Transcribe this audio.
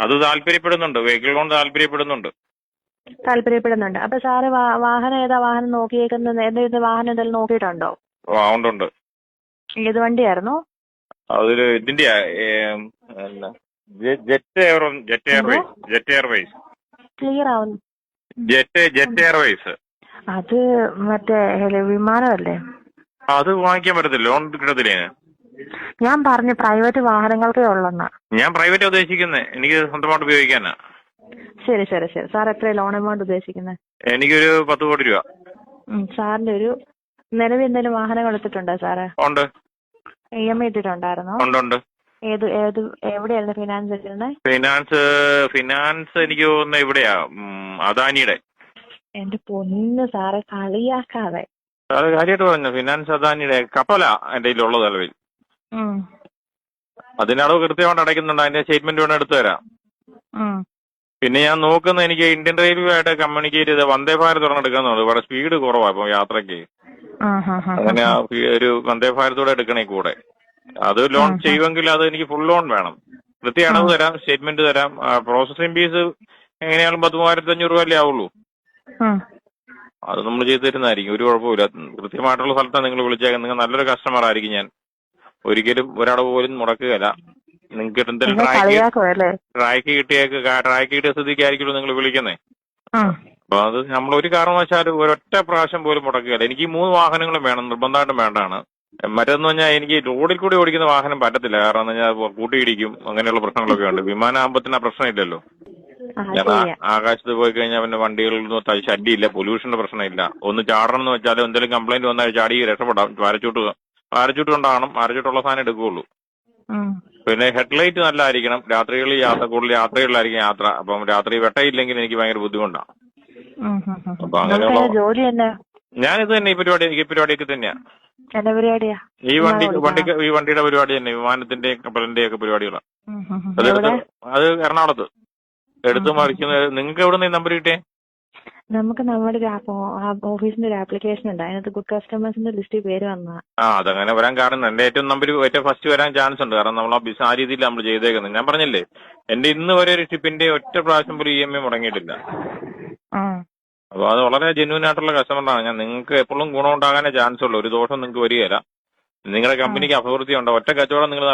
അത് താല്പര്യപ്പെടുന്നുണ്ട്, വെഹിക്കിൾ കൊണ്ട് താല്പര്യപ്പെടുന്നുണ്ട്. താല്പര്യപ്പെടുന്നുണ്ട്. അപ്പൊ സാറ് വാഹനം ഏതാ വാഹനം നോക്കിയേക്കുന്നത്? ഏതെങ്കിലും വാഹനം എന്തെങ്കിലും നോക്കിയിട്ടുണ്ടോ? ഉണ്ട്. ഏത് വണ്ടിയായിരുന്നു? അതൊരു ഇതിന്റെയാ, ജെറ്റ് എയർവേസ്. ക്ലിയർ ആവുന്നു. Jet Airways. അത് മറ്റേ വിമാനമല്ലേ? അത് വാങ്ങിക്കാൻ പറ്റത്തില്ല, ലോൺ കിട്ടത്തില്ലേ? ഞാൻ പറഞ്ഞു പ്രൈവറ്റ് വാഹനങ്ങൾക്കേ ഉള്ളെന്നാ. ഞാൻ പ്രൈവറ്റ് ഉദ്ദേശിക്കുന്നത്, എനിക്ക് സ്വന്തമായിട്ട് ഉപയോഗിക്കാനാ. ശരി ശരി ശരി. സാർ എത്ര ലോൺ എമൗണ്ട് ഉദ്ദേശിക്കുന്നത്? എനിക്കൊരു 10 കോടി രൂപ. സാറിന്റെ ഒരു നിലവിൽ എന്തെങ്കിലും വാഹനങ്ങൾ എടുത്തിട്ടുണ്ടോ സാറ്? ഉണ്ട്. EMI ഇട്ടിട്ടുണ്ടായിരുന്നോ? ഉണ്ട്. എവിടെയായിരുന്നു ഫിനാൻസ് ഇട്ടിരുന്നത്? ഫിനാൻസ് എനിക്ക് തോന്നുന്നത് ഇവിടെയാ, അദാനിയുടെ. എന്റെ പൊന്ന് സാറെ, കളിയാക്കാതെ. അത് കാര്യമായിട്ട് പറഞ്ഞു, ഫിനാൻസ് അദാനിയുടെ കപ്പല എന്റെ കയ്യിലുള്ളത് നിലവിൽ. അതിനളവ് കൃത്യമായിട്ട് അടയ്ക്കുന്നുണ്ട്. അതിന്റെ സ്റ്റേറ്റ്മെന്റ് വേണം എടുത്തു തരാം. പിന്നെ ഞാൻ നോക്കുന്നത്, എനിക്ക് ഇന്ത്യൻ റെയിൽവേ ആയിട്ട് കമ്മ്യൂണിക്കേറ്റ് ചെയ്ത് വന്ദേ ഭാരത് എടുക്കാന്നുണ്ട്. ഇവിടെ സ്പീഡ് കുറവാ ഇപ്പൊ യാത്രക്ക്. അങ്ങനെ ഒരു വന്ദേ ഭാരതോടെ എടുക്കണേ കൂടെ. അത് ലോൺ ചെയ്യുമെങ്കിൽ അത് എനിക്ക് ഫുൾ ലോൺ വേണം. കൃത്യ അടവ് തരാം, സ്റ്റേറ്റ്മെന്റ് തരാം. പ്രോസസിംഗ് ഫീസ് എങ്ങനെയാലും 10,500 രൂപയല്ലേ ആവുള്ളൂ. അത് നമ്മൾ ചെയ്തു തരുന്നതായിരിക്കും, ഒരു കുഴപ്പമില്ല. കൃത്യമായിട്ടുള്ള സ്ഥലത്താണ് നിങ്ങൾ വിളിച്ചേക്കുന്നത്. നിങ്ങൾ നല്ലൊരു കസ്റ്റമർ ആയിരിക്കും ഞാൻ. ഒരിക്കലും ഒരടവ് പോലും മുടക്കുകയല്ല. നിങ്ങൾക്ക് എന്തെങ്കിലും ട്രാക്ക് കിട്ടിയ സ്ഥിതിക്കായിരിക്കുമല്ലോ നിങ്ങൾ വിളിക്കുന്നേ. അപ്പൊ അത് നമ്മൾ ഒരു കാരണവശാലും ഒരൊറ്റ പ്രാവശ്യം പോലും മുടക്കുകയല്ല. എനിക്ക് 3 വാഹനങ്ങളും വേണം, നിർബന്ധമായിട്ടും വേണ്ടതാണ്. മറ്റൊന്ന് പറഞ്ഞാൽ എനിക്ക് റോഡിൽ കൂടി ഓടിക്കുന്ന വാഹനം പറ്റത്തില്ല. കാരണം എന്ന് പറഞ്ഞാൽ കൂട്ടിയിടിക്കും, അങ്ങനെയുള്ള പ്രശ്നങ്ങളൊക്കെ ഉണ്ട്. വിമാനാകുമ്പത്തിന് ആ പ്രശ്നമില്ലല്ലോ. ഞാൻ ആകാശത്ത് പോയി കഴിഞ്ഞാൽ പിന്നെ വണ്ടികളിലൊന്നും ശല്യമില്ല, പൊല്യൂഷന്റെ പ്രശ്നമില്ല. ഒന്ന് ചാടണം എന്ന് വെച്ചാലും എന്തെങ്കിലും കംപ്ലൈന്റ് വന്നാൽ ചാടി രക്ഷപ്പെടാം. പാരച്ചൂട്ട് കൊണ്ടാകണം, പാരച്ചൂട്ടുള്ള സാധനം എടുക്കുകയുള്ളൂ. പിന്നെ ഹെഡ്ലൈറ്റ് നല്ലതായിരിക്കണം. രാത്രികളിൽ കൂടുതൽ യാത്രകളിലായിരിക്കും യാത്ര. അപ്പം രാത്രി വെട്ടയില്ലെങ്കിൽ എനിക്ക് ഭയങ്കര ബുദ്ധിമുട്ടാണ്. അപ്പൊ അങ്ങനെയുള്ള ഞാനിത് തന്നെ ഈ പരിപാടിയൊക്കെ തന്നെയാ. ഈ വണ്ടിയുടെ പരിപാടി തന്നെ, വിമാനത്തിന്റെയും കപ്പലിന്റെയും ഒക്കെ പരിപാടികളാണ്. അത് എറണാകുളത്ത് എടുത്തു മറിക്കുന്നത്. നിങ്ങൾക്ക് എവിടെ നിന്ന് നമ്പർ കിട്ടിയേ? നമുക്ക് നമ്മുടെ ഓഫീസിന്റെ ഒരു ആപ്ലിക്കേഷൻ ഉണ്ട്, അതിനകത്ത് ഗുഡ് കസ്റ്റമേഴ്സിന്റെ ലിസ്റ്റിൽ പേര് വന്നതാ. അതങ്ങനെ വരാൻ കാരണം എന്റെ ഏറ്റവും ഫസ്റ്റ് വരാൻ ചാൻസ് ഉണ്ട്. കാരണം നമ്മൾ ആ രീതിയിൽ നമ്മൾ ചെയ്തേക്കുന്നത്. ഞാൻ പറഞ്ഞില്ലേ, എന്റെ ഇന്ന് വരെ ഒരു ഷിപ്പിന്റെ ഒറ്റ പ്രാവശ്യം പോലും EMI മുടങ്ങിയിട്ടില്ല. അപ്പൊ അത് വളരെ ജെന്യൂൻ ആയിട്ടുള്ള കസ്റ്റമറാണ് ഞാൻ. നിങ്ങൾക്ക് എപ്പോഴും ഗുണം ഉണ്ടാകാനേ ചാൻസ് ഉള്ളൂ, ഒരു ദോഷം നിങ്ങൾക്ക് വരികയില്ല. നിങ്ങളുടെ കമ്പനിക്ക് അഭിവൃദ്ധി ഉണ്ടോ? ഒറ്റ കച്ചവടം നിങ്ങൾ